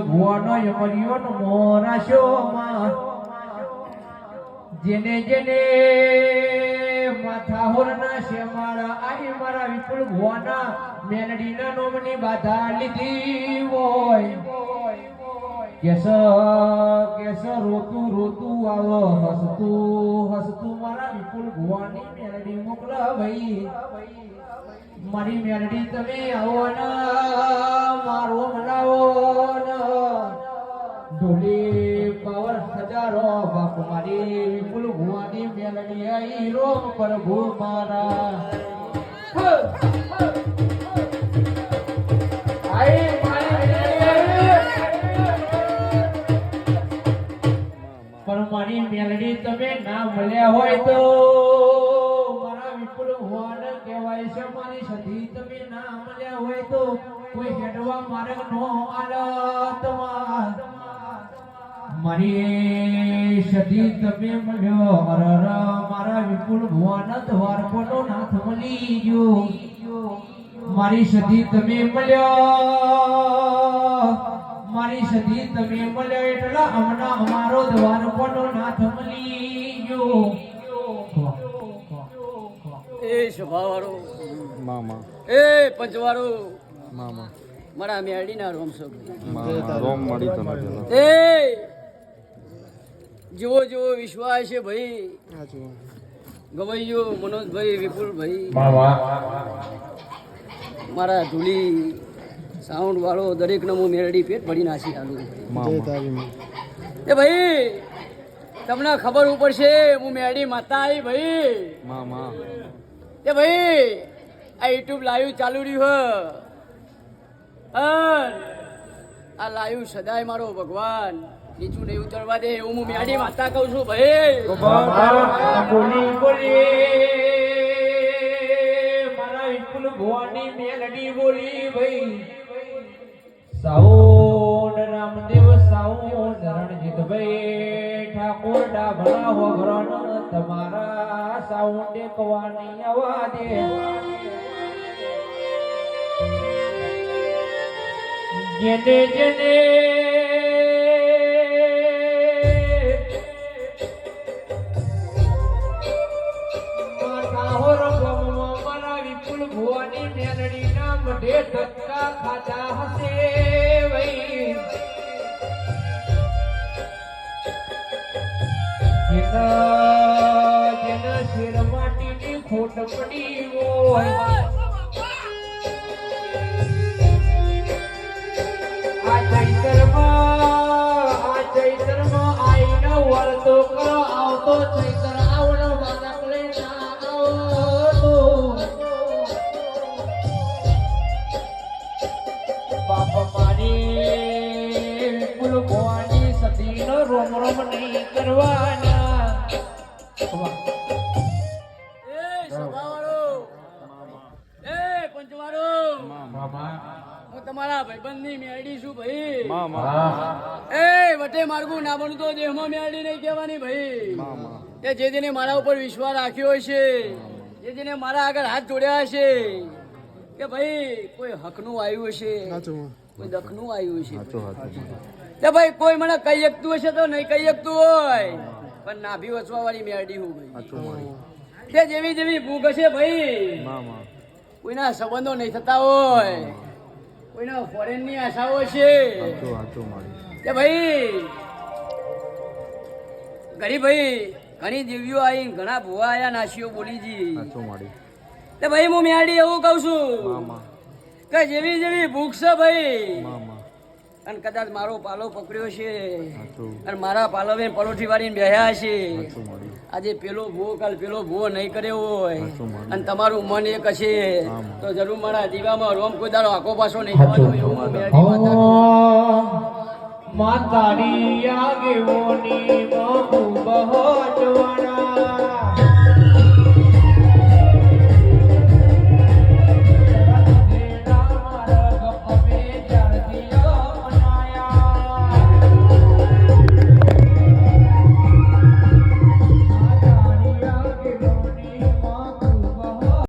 ભુવાનો યમરિયો મોરા શોમાં જેને જેને માથા હોરના શેમાળા આઈ મારા વિપુલ ભુવાના મેલડીના નોમની બાધા લીધી હોય કેસ કેસ રોતું રોતું આવો હસતું હસતું મારા વિપુલ ભુવાની મેલડી મોકલા ભાઈ મારી મેલડી તમે આવો ને મારો મનાવો ને ઢોલી પાવર હજારો બાપ મારી વિપુલ ભુવાની મેલડી આઈ રોમ પ્રભુ મારા પણ મારી મેલડી તમે ના મળ્યા હોય તો મારા વિપુલ ભુવાને કહેવાય છે મારી સધી તમે ના મળ્યા હોય તો કોઈ હેડવા માર્ગ નો આલતમાં મારી સધી તમે મળ્યો અરર મારા વિપુલ ભુવાના દ્વારકોનો નાથ મળી ગયો મારી સધી તમે મળ્યો મારી સધી તમે મળ્યો એટલા હમણાં અમારો દ્વારકોનો નાથ મળી ગયો એ સભાવાળો મામા એ પંચવાળો મામા મારા મેરડીના રોમ છો મામા રોમ મળી તો નથી એ જેવો જેવો વિશ્વાસ છે ભાઈ ગવૈયો મનોજભાઈ વિપુલભાઈ મારા ધૂલી સાઉન્ડ વાળો દરેક ને હું મેરડી પેટ ભરી નાખી આલું એ ભાઈ તમને ખબર ઉપર છે હું મેરડી માતા આવી ભાઈ મામા એ ભાઈ આ યુટ્યુબ લાઈવ ચાલુ રહ્યું આ લાઈવ સદાય મારો ભગવાન નીચું નહીં ઉતરવા દે એવું હું મેરડી માતા કહું છું ભાઈ બોલી બોલી મારા વિપુલ ભુવાની મેલડી બોલી ભાઈ સાઉન્ડ રામદેવ સાઉન્ડ રણજીતભાઈ ઠાકોર ડાભલા વગરણ તમારા સાઉન્ડે કવાની અવાજે જેને જેને મારા વિપુલ ભુવાની મેલડી ના મઢે ધક્કા ખાધા હશે ભાઈ જેના શેર માટીની ખોટ પડી હોય આ ચૈતરમાં આઈને વળતો કરો આવતો ચૈતર આવડો બાળક લઈને આવતો બાપ મારી વિપુલ ભુવાની સતીનો રોમ રોમ નહીં કરવાના એ સભાવાળો એ પંચવાળો હું તમારા ભાઈબંધની મેરડી છું ભાઈ એ વટે માર્ગું ના બનતો દેહમાં મેરડી નહીં કહેવાની ભાઈ એ જે જેને મારા ઉપર વિશ્વાસ રાખ્યો હશે જે જેને મારા આગળ હાથ જોડ્યા હશે કે ભાઈ કોઈ હકનું આવ્યું હશે કોઈ દખનું આવ્યું હશે કે ભાઈ કોઈ મને કહી શકતું હશે તો નહીં કહી શકતું હોય પણ નાભી વચવા વાળી મેરડી હું ભાઈ કે જેવી જેવી ભૂખ હશે ભાઈ કોઈના સંબંધો નહીં થતા હોય કોઈના ફોરેન ની આશાઓ છે કે ભાઈ ઘણી ભાઈ ઘણી દેવીઓ આવી ઘણા ભુવા આયા નાશીઓ બોલીજી કે ભાઈ હું મેરડી એવું કહું છું કે જેવી જેવી ભૂખ છે ભાઈ અને કદાચ મારો પાલો પકડ્યો છે અને મારા પાલો બેન પલોઠી વાળીને બેહ્યા છે આજે પેલો ભૂવો કાલ પેલો ભૂવો નહીં કર્યો હોય અને તમારું મન એક હશે તો જરૂર મારા દીવામાં રોમ કોઈ દાડો આખો પાછો નહીં થવાનો એવું હું મેરડી માતાની આગેવોની બાપુ બહુ જવાના